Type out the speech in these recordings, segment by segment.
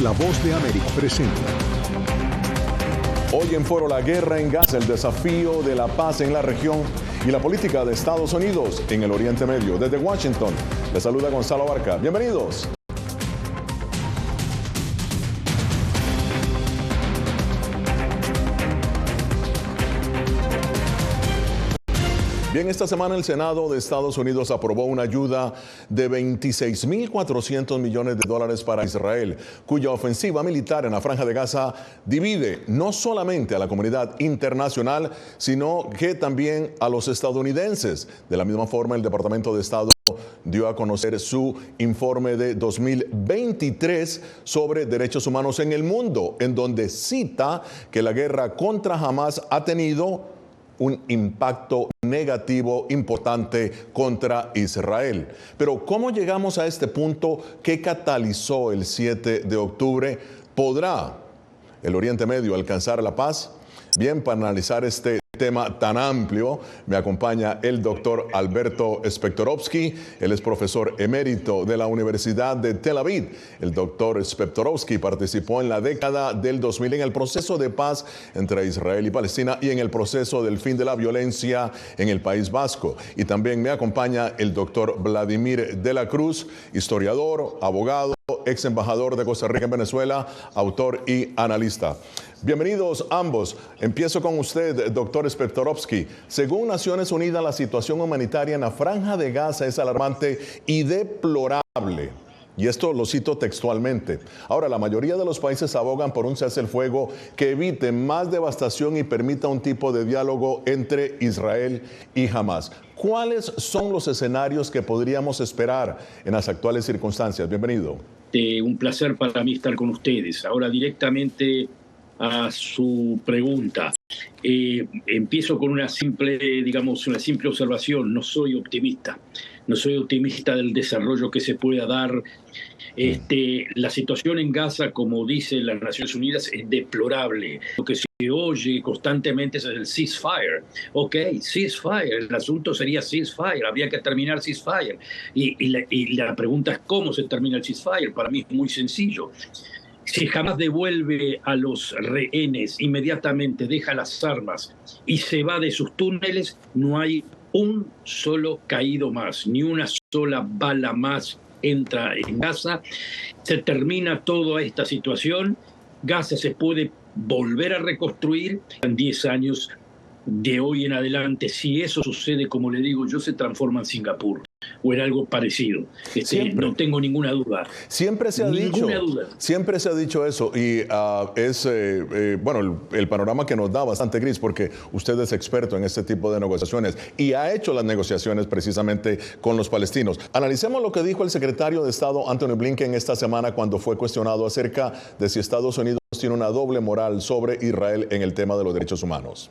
La Voz de América presenta. Hoy en Foro, la guerra en Gaza, el desafío de la paz en la región y la política de Estados Unidos en el Oriente Medio. Desde Washington, les saluda Gonzalo Barca. Bienvenidos. Bien, esta semana el Senado de Estados Unidos aprobó una ayuda de 26.400 millones de dólares para Israel, cuya ofensiva militar en la Franja de Gaza divide no solamente a la comunidad internacional, sino que también a los estadounidenses. De la misma forma, el Departamento de Estado dio a conocer su informe de 2023 sobre derechos humanos en el mundo, en donde cita que la guerra contra Hamás ha tenido un impacto negativo importante contra Israel. Pero ¿cómo llegamos a este punto? ¿Qué catalizó el 7 de octubre? ¿Podrá el Oriente Medio alcanzar la paz? Bien, para analizar este tema tan amplio, me acompaña el doctor Alberto Spektorovsky. Él es profesor emérito de la Universidad de Tel Aviv. El doctor Spektorovsky participó en la década del 2000 en el proceso de paz entre Israel y Palestina y en el proceso del fin de la violencia en el País Vasco. Y también me acompaña el doctor Vladimir de la Cruz, historiador, abogado, ex embajador de Costa Rica en Venezuela, autor y analista. Bienvenidos ambos. Empiezo con usted, doctor Spektorovsky. Según Naciones Unidas, la situación humanitaria en la Franja de Gaza es alarmante y deplorable. Y esto lo cito textualmente. Ahora, la mayoría de los países abogan por un cese el fuego que evite más devastación y permita un tipo de diálogo entre Israel y Hamás. ¿Cuáles son los escenarios que podríamos esperar en las actuales circunstancias? Bienvenido. Un placer para mí estar con ustedes. Ahora directamente a su pregunta. Empiezo con una simple observación. No soy optimista. No soy optimista del desarrollo que se pueda dar. La situación en Gaza, como dice las Naciones Unidas, es deplorable. Lo que se oye constantemente es el ceasefire. Ok, ceasefire. El asunto sería ceasefire. Habría que terminar ceasefire. Y la pregunta es cómo se termina el ceasefire. Para mí es muy sencillo. Si Hamás devuelve a los rehenes, inmediatamente deja las armas y se va de sus túneles, no hay un solo caído más, ni una sola bala más entra en Gaza. Se termina toda esta situación. Gaza se puede volver a reconstruir en 10 años de hoy en adelante. Si eso sucede, como le digo yo, se transforma en Singapur o en algo parecido. No tengo ninguna duda. Siempre se ha dicho eso, y el panorama que nos da bastante gris, porque usted es experto en este tipo de negociaciones y ha hecho las negociaciones precisamente con los palestinos. Analicemos lo que dijo el secretario de Estado Antony Blinken esta semana cuando fue cuestionado acerca de si Estados Unidos tiene una doble moral sobre Israel en el tema de los derechos humanos.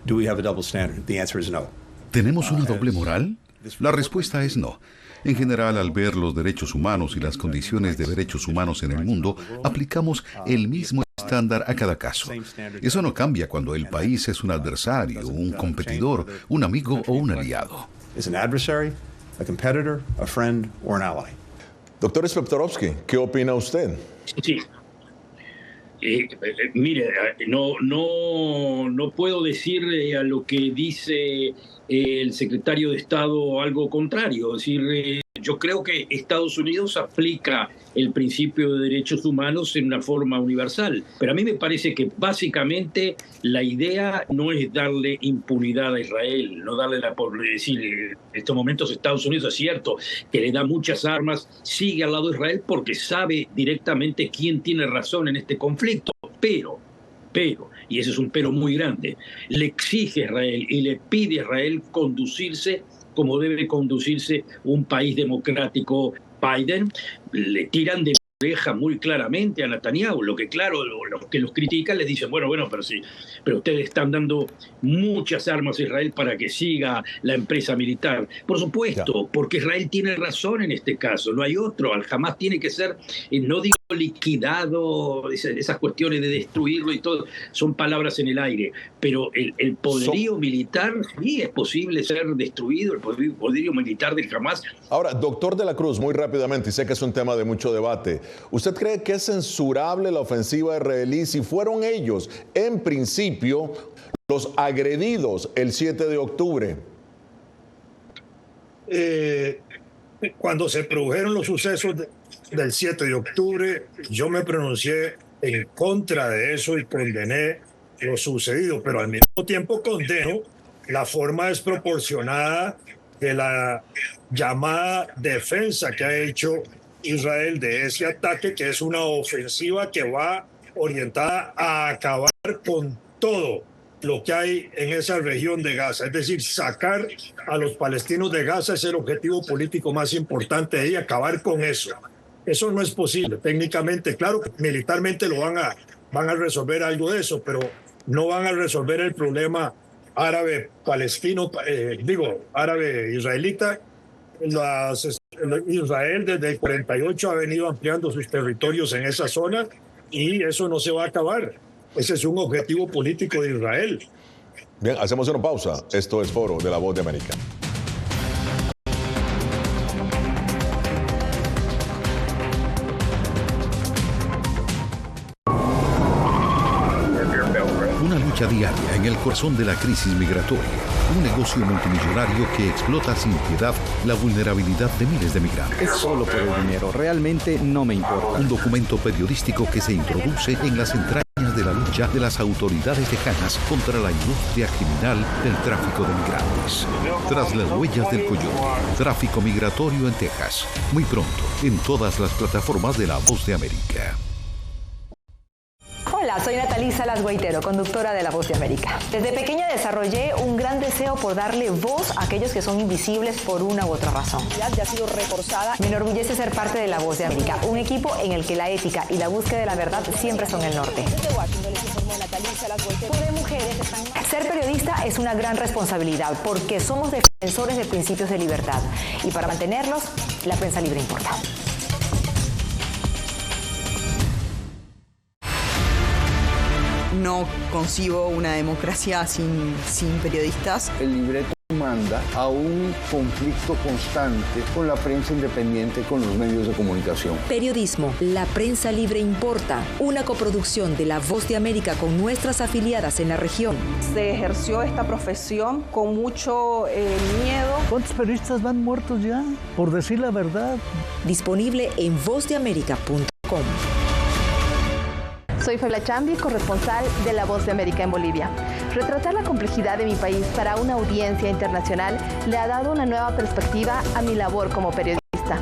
Do we have a double standard? The answer is no. ¿Tenemos una doble moral? La respuesta es no. En general, al ver los derechos humanos y las condiciones de derechos humanos en el mundo, aplicamos el mismo estándar a cada caso. Eso no cambia cuando el país es un adversario, un competidor, un amigo o un aliado. Is an adversary, a competitor, a friend or an ally? Doctor Spektorovsky, ¿qué opina usted? Sí. Mire, no puedo decir a lo que dice el secretario de Estado algo contrario. Es decir, yo creo que Estados Unidos aplica el principio de derechos humanos en una forma universal. Pero a mí me parece que básicamente la idea no es darle impunidad a Israel, no darle decir, en estos momentos Estados Unidos es cierto que le da muchas armas, sigue al lado de Israel porque sabe directamente quién tiene razón en este conflicto. Pero, y ese es un pero muy grande, le exige a Israel y le pide a Israel conducirse como debe conducirse un país democrático. Biden le tiran de oreja muy claramente a Netanyahu, lo que claro, los que los critican les dicen, bueno, pero ustedes están dando muchas armas a Israel para que siga la empresa militar. Por supuesto, porque Israel tiene razón en este caso, no hay otro. Al Hamás tiene que ser, no digo liquidado, esas cuestiones de destruirlo y todo, son palabras en el aire, pero el poderío militar sí es posible ser destruido, el poderío militar del Hamas. Ahora, doctor de la Cruz, muy rápidamente, y sé que es un tema de mucho debate, ¿usted cree que es censurable la ofensiva israelí si fueron ellos, en principio, los agredidos el 7 de octubre? Cuando se produjeron los sucesos del 7 de octubre, yo me pronuncié en contra de eso y condené lo sucedido, pero al mismo tiempo condeno la forma desproporcionada de la llamada defensa que ha hecho Israel de ese ataque, que es una ofensiva que va orientada a acabar con todo lo que hay en esa región de Gaza. Es decir, sacar a los palestinos de Gaza es el objetivo político más importante y acabar con eso. Eso no es posible técnicamente. Claro, militarmente van a resolver algo de eso, pero no van a resolver el problema árabe-palestino, árabe-israelita. Israel desde el 48 ha venido ampliando sus territorios en esa zona y eso no se va a acabar. Ese es un objetivo político de Israel. Bien, hacemos una pausa. Esto es Foro de la Voz de América. Una lucha diaria en el corazón de la crisis migratoria. Un negocio multimillonario que explota sin piedad la vulnerabilidad de miles de migrantes. Es solo por el dinero. Realmente no me importa. Un documento periodístico que se introduce en las entrañas de la lucha de las autoridades tejanas contra la industria criminal del tráfico de migrantes. Tras las huellas del coyote, tráfico migratorio en Texas. Muy pronto, en todas las plataformas de La Voz de América. Hola, soy Natalí Salas Guaitero, conductora de La Voz de América. Desde pequeña desarrollé un gran deseo por darle voz a aquellos que son invisibles por una u otra razón. Ya ha sido reforzada. Me enorgullece ser parte de La Voz de América, un equipo en el que la ética y la búsqueda de la verdad siempre son el norte. Ser periodista es una gran responsabilidad porque somos defensores de principios de libertad y para mantenerlos, la prensa libre importa. No concibo una democracia sin periodistas. El libreto manda a un conflicto constante con la prensa independiente, con los medios de comunicación. Periodismo, la prensa libre importa. Una coproducción de La Voz de América con nuestras afiliadas en la región. Se ejerció esta profesión con mucho miedo. ¿Cuántos periodistas van muertos ya? Por decir la verdad. Disponible en vozdeamerica.com. Soy Fabiola Chambi, corresponsal de La Voz de América en Bolivia. Retratar la complejidad de mi país para una audiencia internacional le ha dado una nueva perspectiva a mi labor como periodista.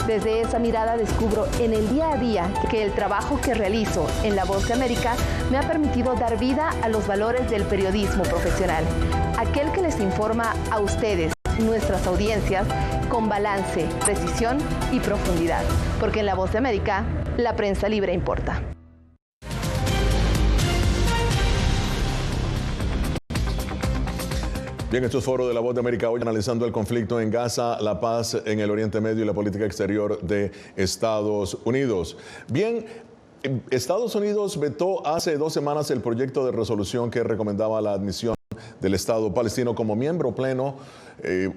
Desde esa mirada descubro en el día a día que el trabajo que realizo en La Voz de América me ha permitido dar vida a los valores del periodismo profesional. Aquel que les informa a ustedes, nuestras audiencias, con balance, precisión y profundidad. Porque en La Voz de América, la prensa libre importa. Bien, esto es Foro de la Voz de América, hoy analizando el conflicto en Gaza, la paz en el Oriente Medio y la política exterior de Estados Unidos. Bien, Estados Unidos vetó hace 2 semanas el proyecto de resolución que recomendaba la admisión del Estado palestino como miembro pleno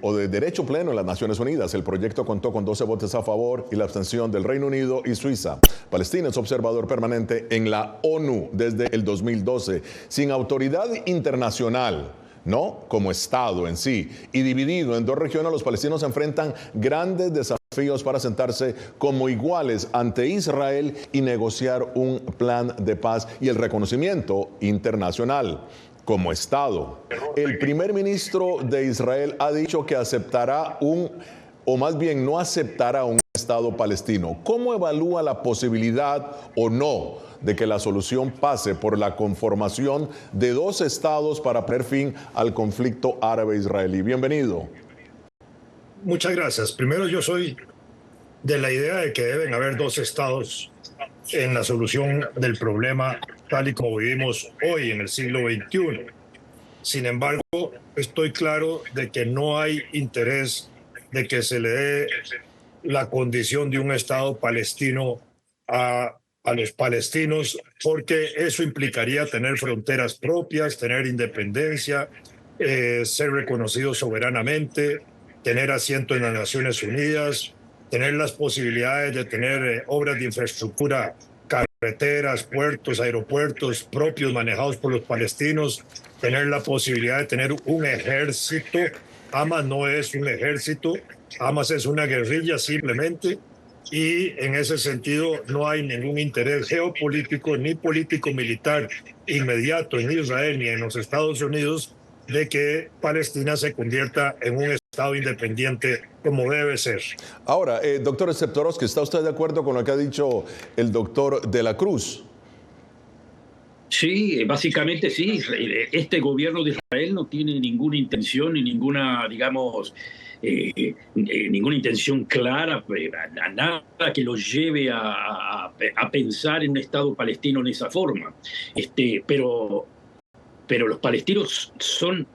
o de derecho pleno en las Naciones Unidas. El proyecto contó con 12 votos a favor y la abstención del Reino Unido y Suiza. Palestina es observador permanente en la ONU desde el 2012, sin autoridad internacional, no como Estado en sí, y dividido en 2 regiones, los palestinos enfrentan grandes desafíos para sentarse como iguales ante Israel y negociar un plan de paz y el reconocimiento internacional como Estado. El primer ministro de Israel ha dicho que aceptará o más bien no aceptará un Estado palestino. ¿Cómo evalúa la posibilidad o no de que la solución pase por la conformación de 2 estados para poner fin al conflicto árabe-israelí? Bienvenido. Muchas gracias. Primero, yo soy de la idea de que deben haber 2 estados en la solución del problema tal y como vivimos hoy en el siglo XXI. Sin embargo, estoy claro de que no hay interés de que se le dé la condición de un Estado palestino a los palestinos, porque eso implicaría tener fronteras propias, tener independencia, ser reconocidos soberanamente, tener asiento en las Naciones Unidas, tener las posibilidades de tener obras de infraestructura, carreteras, puertos, aeropuertos propios manejados por los palestinos, tener la posibilidad de tener un ejército. Hamas no es un ejército, Hamas es una guerrilla simplemente, y en ese sentido no hay ningún interés geopolítico ni político-militar inmediato en Israel ni en los Estados Unidos de que Palestina se convierta en un Estado independiente como debe ser. Ahora, doctor Septorovsky, ¿está usted de acuerdo con lo que ha dicho el doctor de la Cruz? Sí, básicamente sí. Este gobierno de Israel no tiene ninguna intención ni ninguna, digamos, ninguna intención clara, a nada que los lleve a pensar en un Estado palestino en esa forma. Pero los palestinos son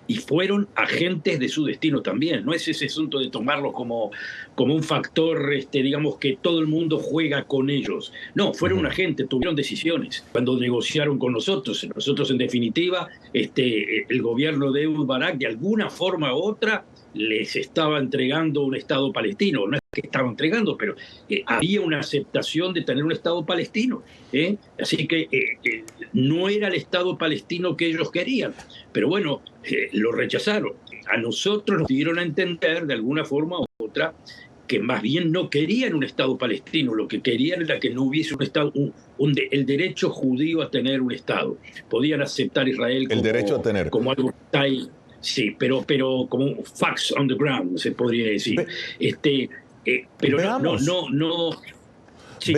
y fueron agentes de su destino también. No es ese asunto de tomarlos como un factor, digamos, que todo el mundo juega con ellos. No, fueron agentes, tuvieron decisiones cuando negociaron con nosotros. Nosotros, en definitiva, el gobierno de Ehud Barak, de alguna forma u otra, les estaba entregando un Estado palestino. No es que estaba entregando, pero había una aceptación de tener un Estado palestino. Así que no era el Estado palestino que ellos querían. Pero bueno, lo rechazaron. A nosotros nos dieron a entender, de alguna forma u otra, que más bien no querían un Estado palestino. Lo que querían era que no hubiese un Estado, el derecho judío a tener un Estado. Podían aceptar Israel como, el derecho a tener, como algo que está ahí. Sí, pero como facts on the ground, se podría decir. Pero veamos. no. Sí.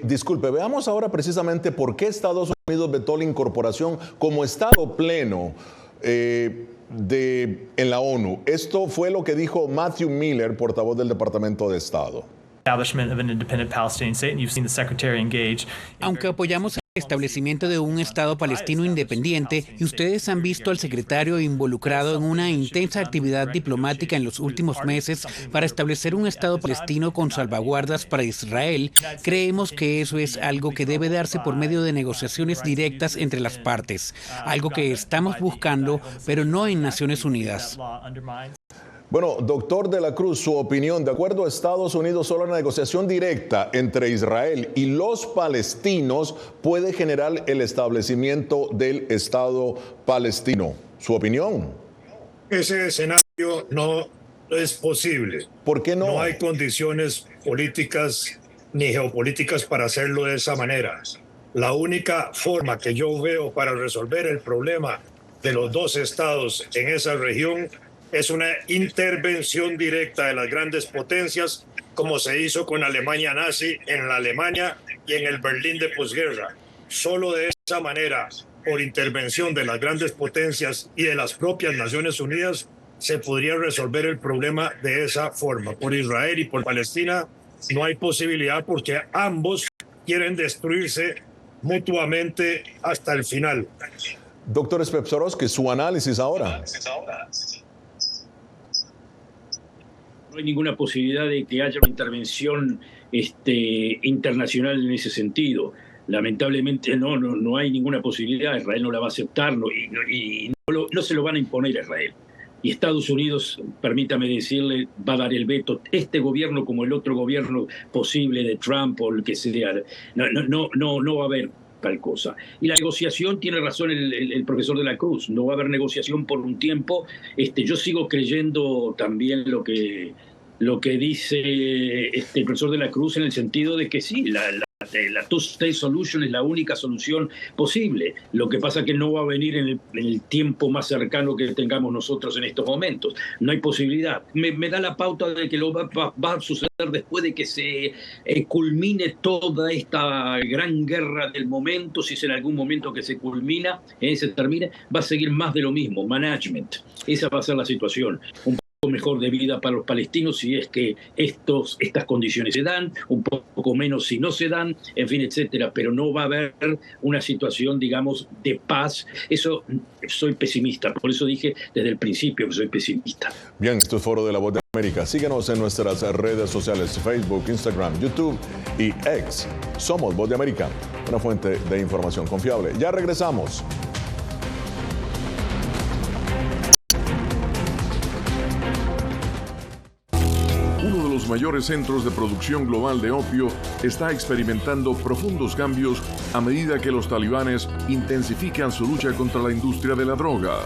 Disculpe, veamos ahora precisamente por qué Estados Unidos vetó la incorporación como Estado pleno en la ONU. Esto fue lo que dijo Matthew Miller, portavoz del Departamento de Estado. Aunque apoyamos el establecimiento de un Estado palestino independiente, y ustedes han visto al secretario involucrado en una intensa actividad diplomática en los últimos meses para establecer un Estado palestino con salvaguardas para Israel, creemos que eso es algo que debe darse por medio de negociaciones directas entre las partes, algo que estamos buscando, pero no en Naciones Unidas. Bueno, doctor de la Cruz, su opinión. De acuerdo a Estados Unidos, solo la negociación directa entre Israel y los palestinos puede generar el establecimiento del Estado palestino. ¿Su opinión? Ese escenario no es posible. ¿Por qué no? No hay condiciones políticas ni geopolíticas para hacerlo de esa manera. La única forma que yo veo para resolver el problema de los dos estados en esa región es una intervención directa de las grandes potencias, como se hizo con Alemania nazi en la Alemania y en el Berlín de posguerra. Solo de esa manera, por intervención de las grandes potencias y de las propias Naciones Unidas, se podría resolver el problema de esa forma. Por Israel y por Palestina no hay posibilidad, porque ambos quieren destruirse mutuamente hasta el final. Doctor Septorovsky, su análisis ahora. No hay ninguna posibilidad de que haya una intervención internacional en ese sentido. Lamentablemente no hay ninguna posibilidad. Israel no la va a aceptar y no se lo van a imponer a Israel. Y Estados Unidos, permítame decirle, va a dar el veto. Este gobierno, como el otro gobierno posible de Trump o el que sea, no va a haber tal cosa. Y la negociación, tiene razón el profesor de la Cruz, no va a haber negociación por un tiempo. Yo sigo creyendo también lo que dice el profesor de la Cruz, en el sentido de que sí, la two-state solution es la única solución posible. Lo que pasa es que no va a venir en el tiempo más cercano que tengamos nosotros en estos momentos. No hay posibilidad. Me da la pauta de que lo va a suceder después de que se culmine toda esta gran guerra del momento. Si es en algún momento que se culmina, se termine, va a seguir más de lo mismo, management. Esa va a ser la situación. Un mejor de vida para los palestinos si es que estas condiciones se dan, un poco menos si no se dan, en fin, etcétera, pero no va a haber una situación, digamos, de paz. Eso, soy pesimista, por eso dije desde el principio que soy pesimista. Bien, esto es Foro de la Voz de América. Síguenos en nuestras redes sociales, Facebook, Instagram, YouTube y X. Somos Voz de América, una fuente de información confiable. Ya regresamos. Uno de los mayores centros de producción global de opio está experimentando profundos cambios a medida que los talibanes intensifican su lucha contra la industria de la droga.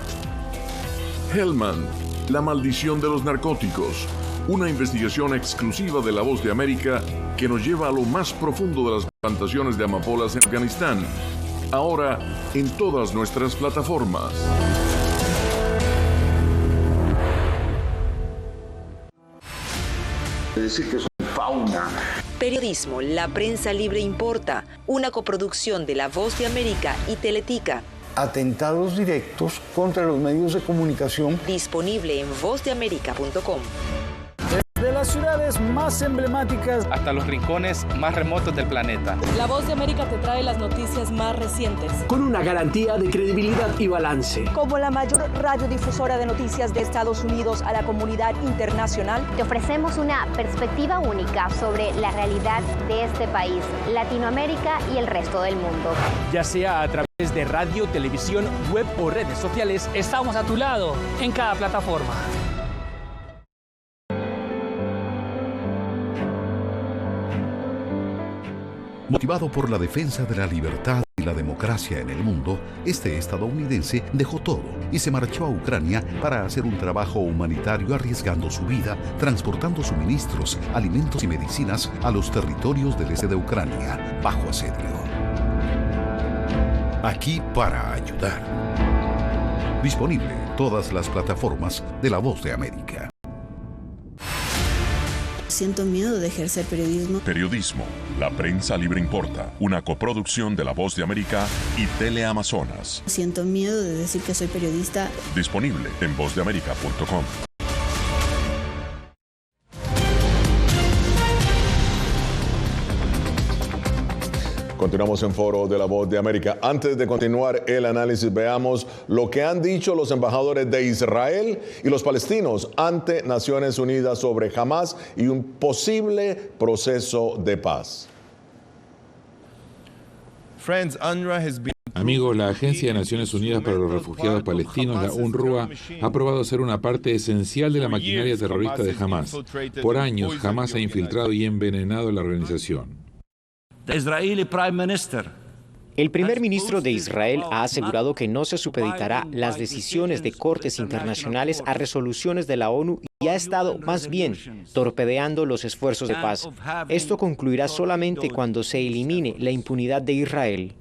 Hellman, la maldición de los narcóticos, una investigación exclusiva de La Voz de América que nos lleva a lo más profundo de las plantaciones de amapolas en Afganistán, ahora en todas nuestras plataformas. Decir que soy fauna. Periodismo, la prensa libre importa, una coproducción de La Voz de América y Teletica. Atentados directos contra los medios de comunicación. Disponible en vozdeamerica.com. De las ciudades más emblemáticas hasta los rincones más remotos del planeta. La Voz de América te trae las noticias más recientes. Con una garantía de credibilidad y balance. Como la mayor radiodifusora de noticias de Estados Unidos a la comunidad internacional, te ofrecemos una perspectiva única sobre la realidad de este país, Latinoamérica y el resto del mundo. Ya sea a través de radio, televisión, web o redes sociales, estamos a tu lado en cada plataforma. Motivado por la defensa de la libertad y la democracia en el mundo, este estadounidense dejó todo y se marchó a Ucrania para hacer un trabajo humanitario arriesgando su vida, transportando suministros, alimentos y medicinas a los territorios del este de Ucrania, bajo asedio. Aquí para ayudar. Disponible en todas las plataformas de La Voz de América. Siento miedo de ejercer periodismo. Periodismo, la prensa libre importa, una coproducción de La Voz de América y Teleamazonas. Siento miedo de decir que soy periodista. Disponible en vozdeamerica.com. Continuamos en Foro de La Voz de América. Antes de continuar el análisis, veamos lo que han dicho los embajadores de Israel y los palestinos ante Naciones Unidas sobre Hamás y un posible proceso de paz. Amigos, la Agencia de Naciones Unidas para los Refugiados Palestinos, la UNRWA, ha probado ser una parte esencial de la maquinaria terrorista de Hamás. Por años, Hamás ha infiltrado y envenenado la organización. El primer ministro de Israel ha asegurado que no se supeditará las decisiones de cortes internacionales a resoluciones de la ONU y ha estado, más bien, torpedeando los esfuerzos de paz. Esto concluirá solamente cuando se elimine la impunidad de Israel.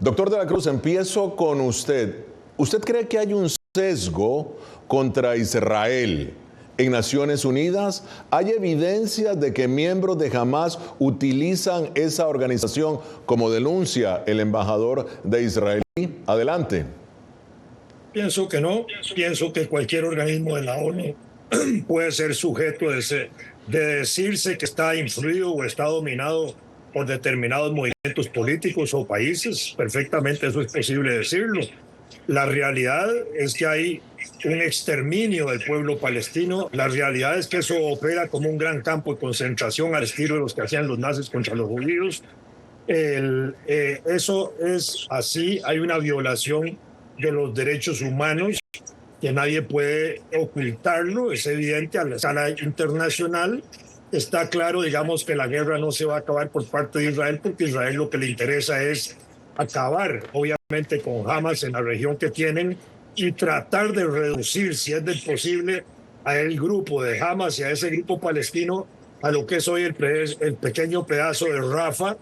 Doctor de la Cruz, empiezo con usted. ¿Usted cree que hay un sesgo contra Israel en Naciones Unidas? ¿Hay evidencia de que miembros de Hamás utilizan esa organización, como denuncia el embajador de Israel? Adelante. Pienso que no. Pienso que cualquier organismo de la ONU puede ser sujeto de decirse que está influido o está dominado por determinados movimientos políticos o países. Perfectamente eso es posible decirlo. La realidad es que hay un exterminio del pueblo palestino. La realidad es que eso opera como un gran campo de concentración al estilo de los que hacían los nazis contra los judíos. Eso es así. Hay una violación de los derechos humanos que nadie puede ocultarlo. Es evidente a la escala internacional. Está claro, digamos, que la guerra no se va a acabar por parte de Israel, porque Israel lo que le interesa es acabar, obviamente, con Hamás en la región que tienen y tratar de reducir, si es del posible, a el grupo de Hamás y a ese grupo palestino a lo que es hoy el pequeño pedazo de Rafah,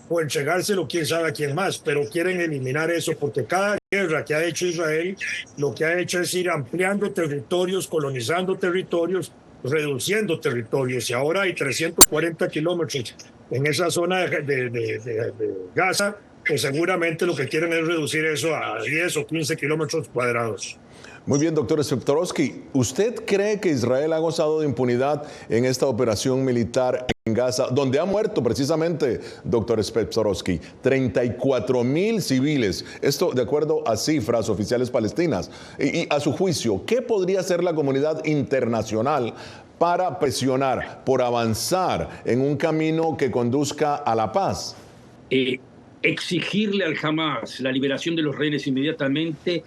o entregárselo quién sabe a quién más, pero quieren eliminar eso porque cada guerra que ha hecho Israel lo que ha hecho es ir ampliando territorios, colonizando territorios, reduciendo territorios, y ahora hay 340 kilómetros en esa zona de Gaza, que seguramente lo que quieren es reducir eso a 10 o 15 kilómetros cuadrados. Muy bien, doctor Spektorowski. ¿Usted cree que Israel ha gozado de impunidad en esta operación militar en Gaza, donde ha muerto precisamente, doctor Spectorowski, 34.000 civiles. Esto de acuerdo a cifras oficiales palestinas. Y a su juicio, ¿qué podría hacer la comunidad internacional para presionar por avanzar en un camino que conduzca a la paz? Exigirle al Hamas la liberación de los rehenes inmediatamente,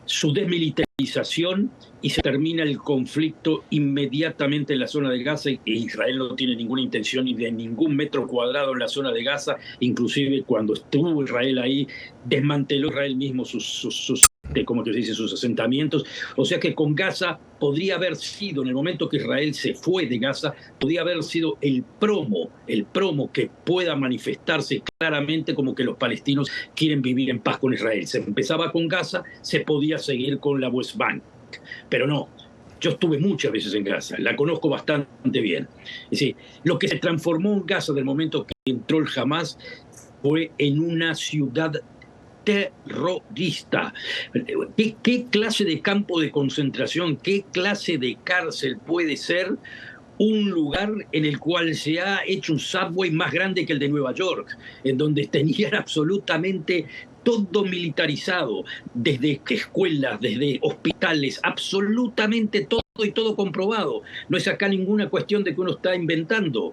su desmilitarización, y se termina el conflicto inmediatamente en la zona de Gaza. Y Israel no tiene ninguna intención ni de ningún metro cuadrado en la zona de Gaza. Inclusive cuando estuvo Israel ahí, desmanteló Israel mismo sus asentamientos. O sea que con Gaza podría haber sido, en el momento que Israel se fue de Gaza, podría haber sido el promo que pueda manifestarse claramente como que los palestinos quieren vivir en paz con Israel. Se empezaba con Gaza, se podía seguir con la West Bank. Pero no, yo estuve muchas veces en Gaza, la conozco bastante bien. Es decir, lo que se transformó en Gaza del momento que entró el Hamas fue en una ciudad terrorista. ¿Qué clase de campo de concentración, qué clase de cárcel puede ser un lugar en el cual se ha hecho un subway más grande que el de Nueva York, en donde tenían absolutamente todo militarizado, desde escuelas, desde hospitales, absolutamente todo y todo comprobado? No es acá ninguna cuestión de que uno está inventando.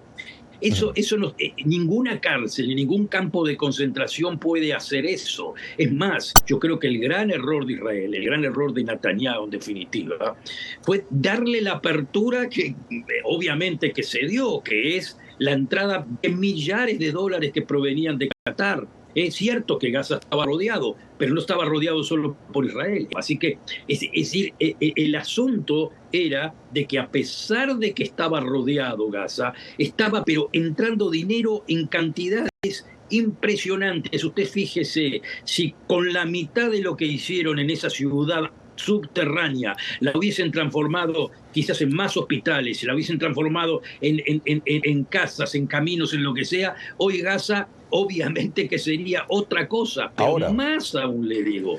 Eso no, ninguna cárcel ni ningún campo de concentración puede hacer eso. Es más, yo creo que el gran error de Israel, el gran error de Netanyahu en definitiva, fue darle la apertura que obviamente que se dio, que es la entrada de millares de dólares que provenían de Qatar. Es cierto que Gaza estaba rodeado, pero no estaba rodeado solo por Israel. Así que, es decir, el asunto era de que a pesar de que estaba rodeado Gaza, estaba pero entrando dinero en cantidades impresionantes. Usted fíjese, si con la mitad de lo que hicieron en esa ciudad subterránea la hubiesen transformado quizás en más hospitales, la hubiesen transformado en casas, en caminos, en lo que sea, hoy Gaza obviamente que sería otra cosa. Pero ahora, más aún le digo,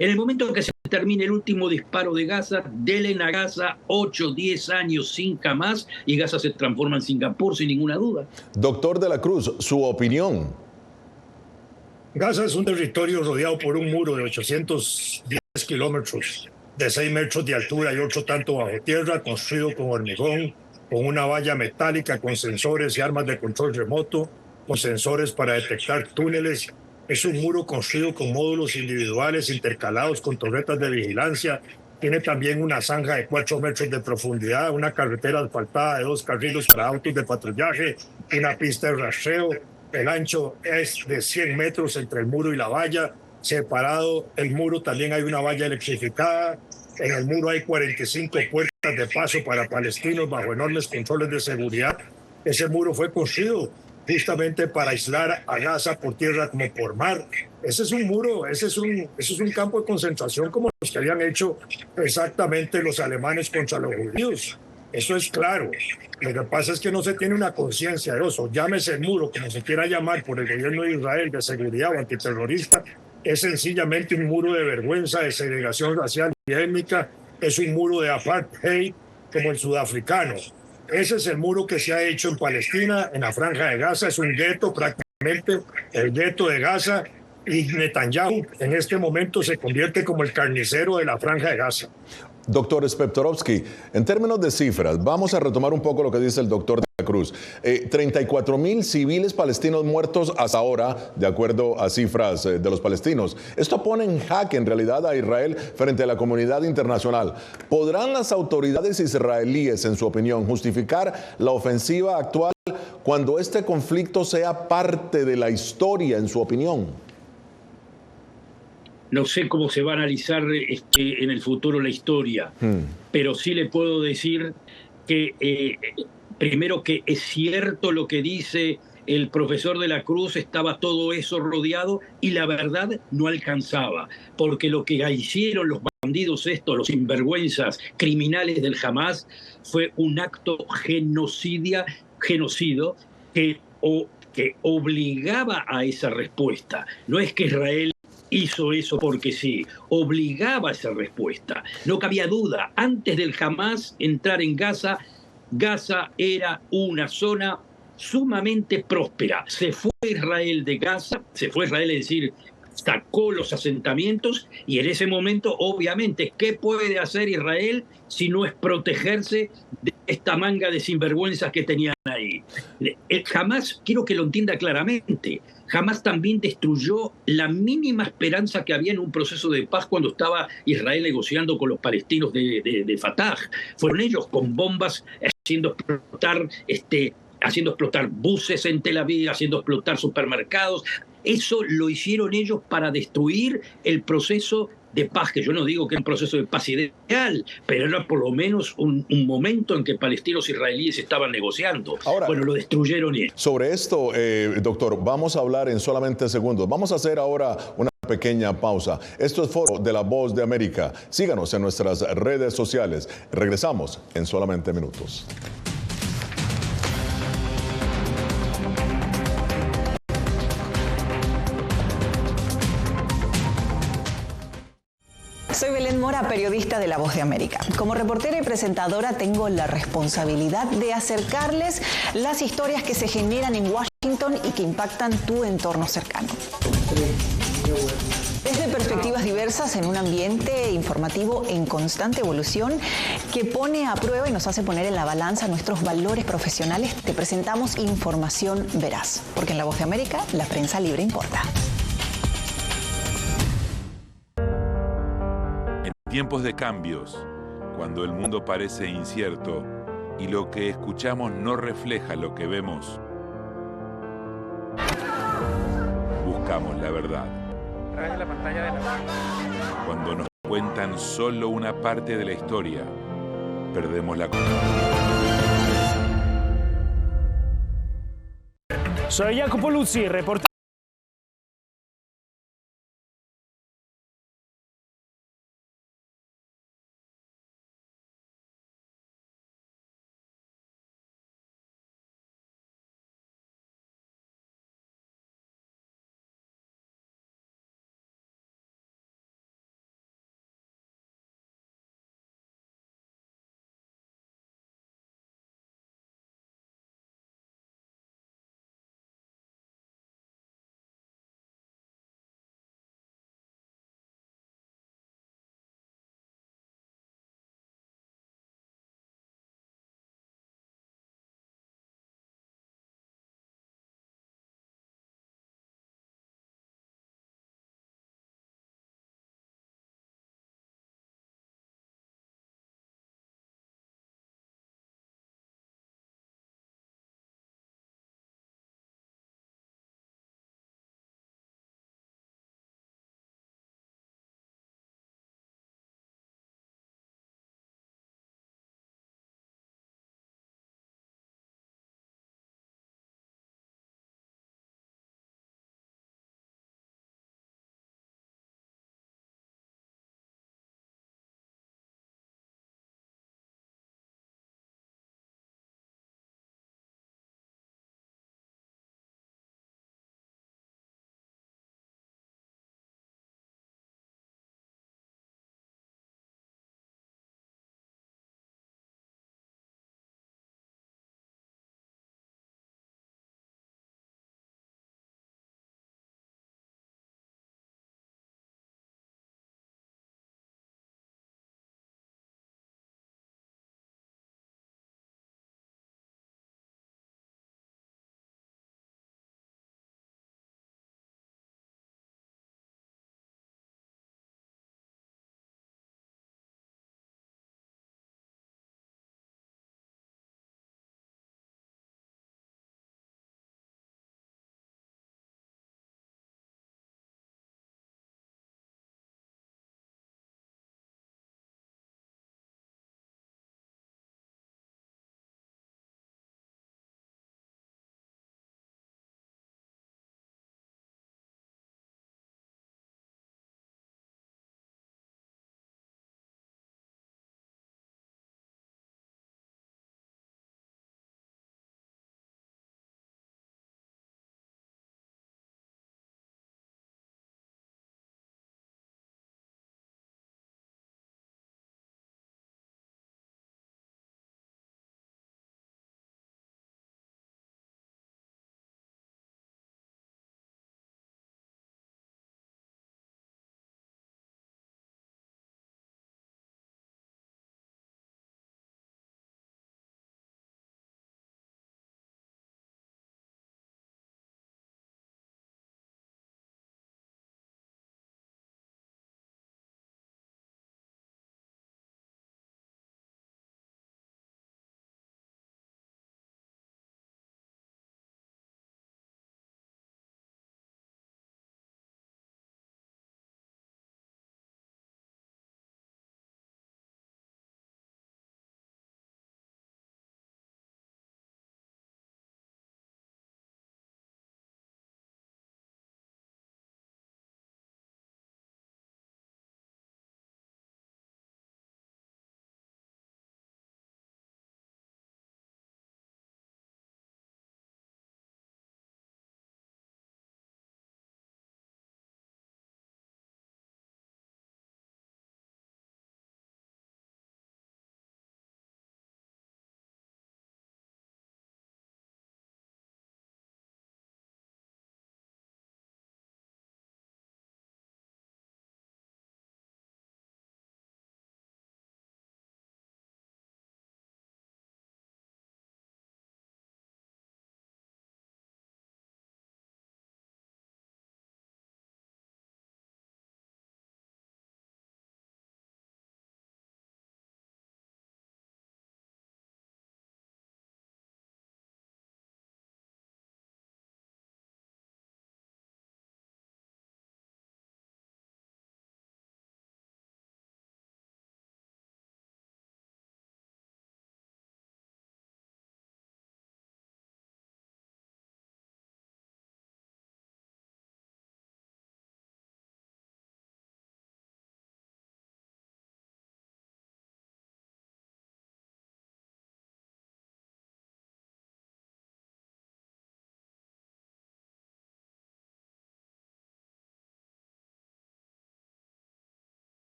en el momento que se termine el último disparo de Gaza, denle a Gaza 8, 10 años sin Hamas y Gaza se transforma en Singapur sin ninguna duda. Doctor de la Cruz, su opinión. Gaza es un territorio rodeado por un muro de 810 kilómetros, de 6 metros de altura y otro tanto bajo tierra, construido con hormigón, con una valla metálica, con sensores y armas de control remoto, con sensores para detectar túneles. Es un muro construido con módulos individuales intercalados con torretas de vigilancia. Tiene también una zanja de 4 metros de profundidad, una carretera asfaltada de 2 carriles para autos de patrullaje, una pista de rastreo. El ancho es de 100 metros entre el muro y la valla. Separado el muro también hay una valla electrificada. En el muro hay 45 puertas de paso para palestinos bajo enormes controles de seguridad. Ese muro fue construido justamente para aislar a Gaza por tierra como por mar. Ese es un muro, ese es un campo de concentración como los que habían hecho exactamente los alemanes contra los judíos. Eso es claro. Lo que pasa es que no se tiene una conciencia de eso. Llámese el muro, como se quiera llamar por el gobierno de Israel, de seguridad o antiterrorista, es sencillamente un muro de vergüenza, de segregación racial y étnica. Es un muro de apartheid como el sudafricano. Ese es el muro que se ha hecho en Palestina, en la Franja de Gaza. Es un gueto prácticamente, el gueto de Gaza. Y Netanyahu en este momento se convierte como el carnicero de la Franja de Gaza. Doctor Spectorowski, en términos de cifras, vamos a retomar un poco lo que dice el doctor de la Cruz. 34.000 civiles palestinos muertos hasta ahora, de acuerdo a cifras de los palestinos. Esto pone en jaque en realidad a Israel frente a la comunidad internacional. ¿Podrán las autoridades israelíes, en su opinión, justificar la ofensiva actual cuando este conflicto sea parte de la historia, en su opinión? No sé cómo se va a analizar en el futuro la historia, pero sí le puedo decir que, primero, que es cierto lo que dice el profesor de la Cruz, estaba todo eso rodeado y la verdad no alcanzaba, porque lo que hicieron los bandidos estos, los sinvergüenzas criminales del Hamas, fue un acto genocidio que obligaba a esa respuesta. No es que Israel hizo eso porque sí, obligaba esa respuesta. No cabía duda, antes del Hamas entrar en Gaza, Gaza era una zona sumamente próspera. Se fue Israel de Gaza, es decir, sacó los asentamientos, y en ese momento, obviamente, ¿qué puede hacer Israel si no es protegerse de esta manga de sinvergüenzas que tenían ahí? Jamás, quiero que lo entienda claramente, Hamás también destruyó la mínima esperanza que había en un proceso de paz cuando estaba Israel negociando con los palestinos de Fatah. Fueron ellos con bombas haciendo explotar buses en Tel Aviv, haciendo explotar supermercados. Eso lo hicieron ellos para destruir el proceso de paz, que yo no digo que era un proceso de paz ideal, pero era por lo menos un momento en que palestinos e israelíes estaban negociando. Ahora, bueno, lo destruyeron ellos. Sobre esto, doctor, vamos a hablar en solamente segundos. Vamos a hacer ahora una pequeña pausa. Esto es Foro de la Voz de América. Síganos en nuestras redes sociales. Regresamos en solamente minutos. Soy Belén Mora, periodista de La Voz de América. Como reportera y presentadora tengo la responsabilidad de acercarles las historias que se generan en Washington y que impactan tu entorno cercano. Desde perspectivas diversas en un ambiente informativo en constante evolución que pone a prueba y nos hace poner en la balanza nuestros valores profesionales, te presentamos información veraz. Porque en La Voz de América, la prensa libre importa. Tiempos de cambios, cuando el mundo parece incierto y lo que escuchamos no refleja lo que vemos, buscamos la verdad. Cuando nos cuentan solo una parte de la historia, perdemos la confianza. Soy Jacopo Luzzi, reportero